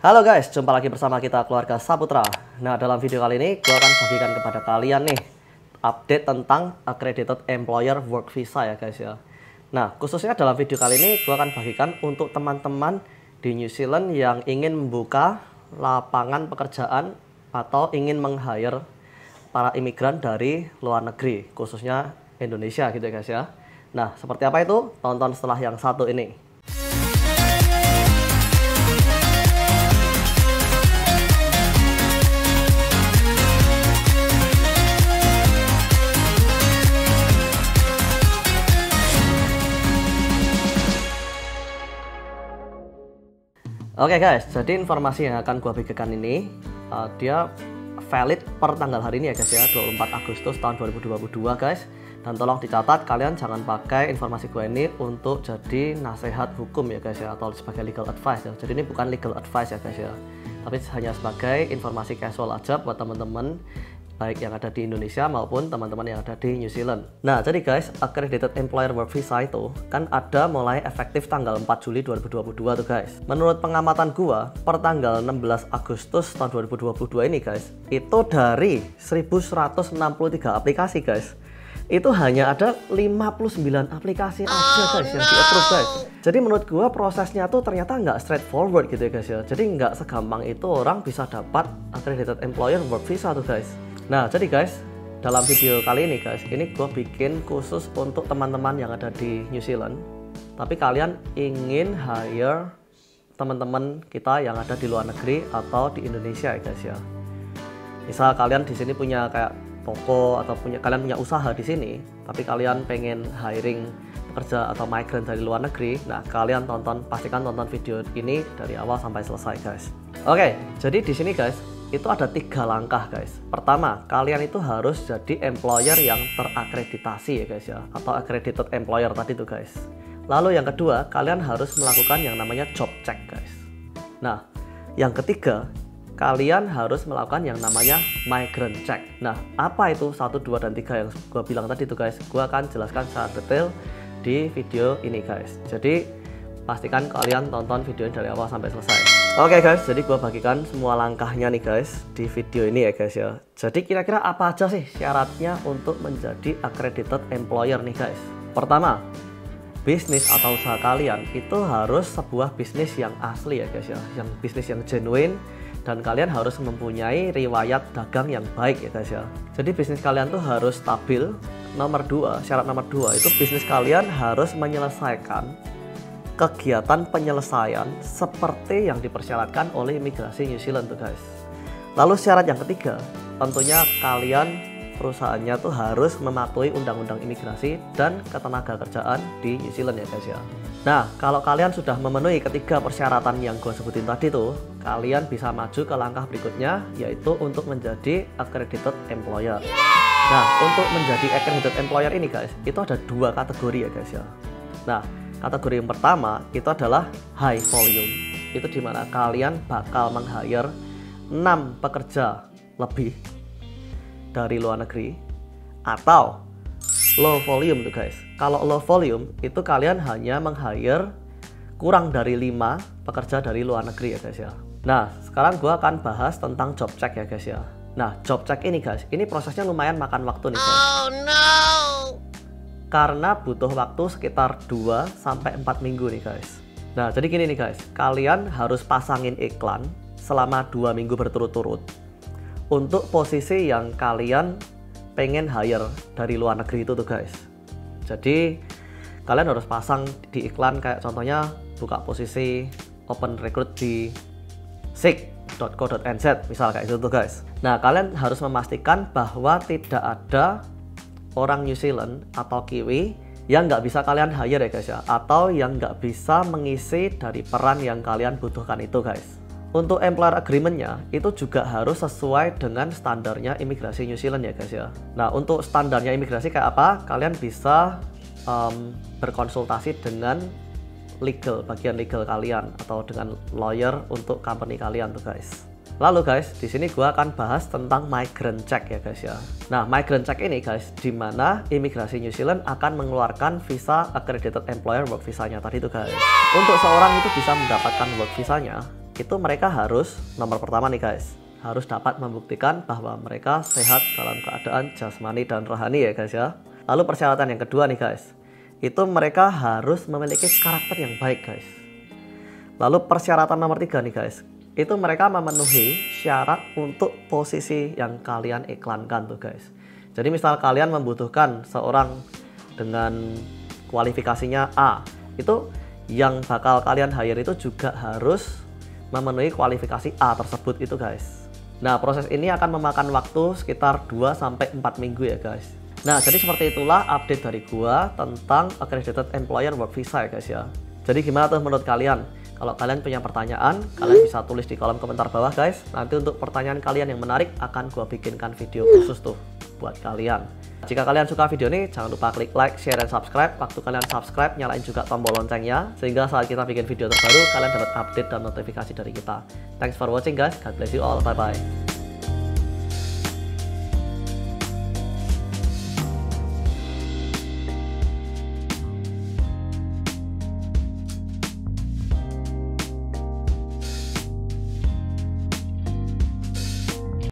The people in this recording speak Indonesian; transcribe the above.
Halo guys, jumpa lagi bersama kita keluarga Saputra. Nah, dalam video kali ini gue akan bagikan kepada kalian nih update tentang Accredited Employer Work Visa ya guys ya. Nah, khususnya dalam video kali ini gue akan bagikan untuk teman-teman di New Zealand yang ingin membuka lapangan pekerjaan atau ingin meng-hire para imigran dari luar negeri, khususnya Indonesia gitu ya guys ya. Nah, seperti apa itu? Tonton setelah yang satu ini. Oke guys, jadi informasi yang akan gua bagikan ini dia valid per tanggal hari ini ya guys ya, 24 Agustus tahun 2022 guys. Dan tolong dicatat, kalian jangan pakai informasi gua ini untuk jadi nasihat hukum ya guys ya, atau sebagai legal advice ya. Jadi ini bukan legal advice ya guys ya, tapi hanya sebagai informasi casual aja buat teman-teman baik yang ada di Indonesia maupun teman-teman yang ada di New Zealand. Nah, jadi guys, Accredited Employer Work Visa itu kan ada mulai efektif tanggal 4 Juli 2022 tuh guys. Menurut pengamatan gua, per tanggal 16 Agustus tahun 2022 ini guys, itu dari 1163 aplikasi guys, itu hanya ada 59 aplikasi aja guys yang di-approve guys. Jadi menurut gua prosesnya tuh ternyata nggak straightforward gitu ya guys ya. Jadi nggak segampang itu orang bisa dapat Accredited Employer Work Visa tuh guys. Nah, jadi guys, dalam video kali ini guys, ini gue bikin khusus untuk teman-teman yang ada di New Zealand. Tapi kalian ingin hire teman-teman kita yang ada di luar negeri atau di Indonesia ya guys ya. Misal kalian di sini punya kayak toko atau kalian punya usaha di sini, tapi kalian pengen hiring pekerja atau migran dari luar negeri. Nah, kalian pastikan tonton video ini dari awal sampai selesai guys. Oke, jadi di sini guys, itu ada 3 langkah guys. Pertama, kalian itu harus jadi employer yang terakreditasi ya guys ya, atau accredited employer tadi tuh guys. Lalu yang kedua, kalian harus melakukan yang namanya job check guys. Nah, yang ketiga, kalian harus melakukan yang namanya migrant check. Nah, apa itu 1, 2, dan 3 yang gue bilang tadi tuh guys, gue akan jelaskan secara detail di video ini guys. Jadi pastikan kalian tonton video ini dari awal sampai selesai. Oke guys, jadi gua bagikan semua langkahnya nih guys di video ini ya guys ya. Jadi kira-kira apa aja sih syaratnya untuk menjadi accredited employer nih guys? Pertama, bisnis atau usaha kalian itu harus sebuah bisnis yang asli ya guys ya, yang bisnis yang genuine, dan kalian harus mempunyai riwayat dagang yang baik ya guys ya. Jadi bisnis kalian tuh harus stabil. Syarat nomor 2 itu bisnis kalian harus menyelesaikan kegiatan penyelesaian seperti yang dipersyaratkan oleh imigrasi New Zealand tuh guys. Lalu syarat yang ketiga, tentunya perusahaannya tuh harus mematuhi undang-undang imigrasi dan ketenagakerjaan di New Zealand ya guys ya. Nah, kalau kalian sudah memenuhi ketiga persyaratan yang gue sebutin tadi tuh, kalian bisa maju ke langkah berikutnya, yaitu untuk menjadi accredited employer. Nah, untuk menjadi accredited employer ini guys, itu ada 2 kategori ya guys ya. Nah, kategori yang pertama itu adalah high volume. Itu dimana kalian bakal meng-hire 6 pekerja lebih dari luar negeri. Atau low volume tuh guys. Kalau low volume itu kalian hanya meng-hire kurang dari 5 pekerja dari luar negeri ya guys ya. Nah, sekarang gua akan bahas tentang job check ya guys ya. Nah, job check ini guys, ini prosesnya lumayan makan waktu nih guys. Oh no! Karena butuh waktu sekitar 2-4 minggu nih guys. Nah, jadi gini nih guys, kalian harus pasangin iklan selama 2 minggu berturut-turut untuk posisi yang kalian pengen hire dari luar negeri itu tuh guys. Jadi kalian harus pasang di iklan, kayak contohnya buka posisi open recruit di sick.co.nz misal kayak itu tuh guys. Nah, kalian harus memastikan bahwa tidak ada orang New Zealand atau Kiwi yang nggak bisa kalian hire ya guys ya, atau yang nggak bisa mengisi dari peran yang kalian butuhkan itu guys. Untuk employer agreement-nya itu juga harus sesuai dengan standarnya imigrasi New Zealand ya guys ya. Nah, untuk standarnya imigrasi kayak apa? Kalian bisa berkonsultasi dengan bagian legal kalian atau dengan lawyer untuk company kalian tuh guys. Lalu guys, di sini gua akan bahas tentang migrant check ya guys ya. Nah, migrant check ini guys, di mana imigrasi New Zealand akan mengeluarkan visa accredited employer work visanya tadi itu guys. Untuk seorang itu bisa mendapatkan work visanya, itu mereka harus, nomor pertama nih guys, harus dapat membuktikan bahwa mereka sehat dalam keadaan jasmani dan rohani ya guys ya. Lalu persyaratan yang kedua nih guys, itu mereka harus memiliki karakter yang baik guys. Lalu persyaratan nomor 3 nih guys, itu mereka memenuhi syarat untuk posisi yang kalian iklankan tuh guys. Jadi misal kalian membutuhkan seorang dengan kualifikasinya A, itu yang bakal kalian hire itu juga harus memenuhi kualifikasi A tersebut itu guys. Nah, proses ini akan memakan waktu sekitar 2-4 minggu ya guys. Nah, jadi seperti itulah update dari gua tentang Accredited Employer Work Visa ya guys ya. Jadi gimana tuh menurut kalian? Kalau kalian punya pertanyaan, kalian bisa tulis di kolom komentar bawah guys. Nanti untuk pertanyaan kalian yang menarik akan gua bikinkan video khusus tuh buat kalian. Jika kalian suka video ini, jangan lupa klik like, share, dan subscribe. Waktu kalian subscribe, nyalain juga tombol loncengnya, sehingga saat kita bikin video terbaru, kalian dapat update dan notifikasi dari kita. Thanks for watching guys, God bless you all, bye-bye.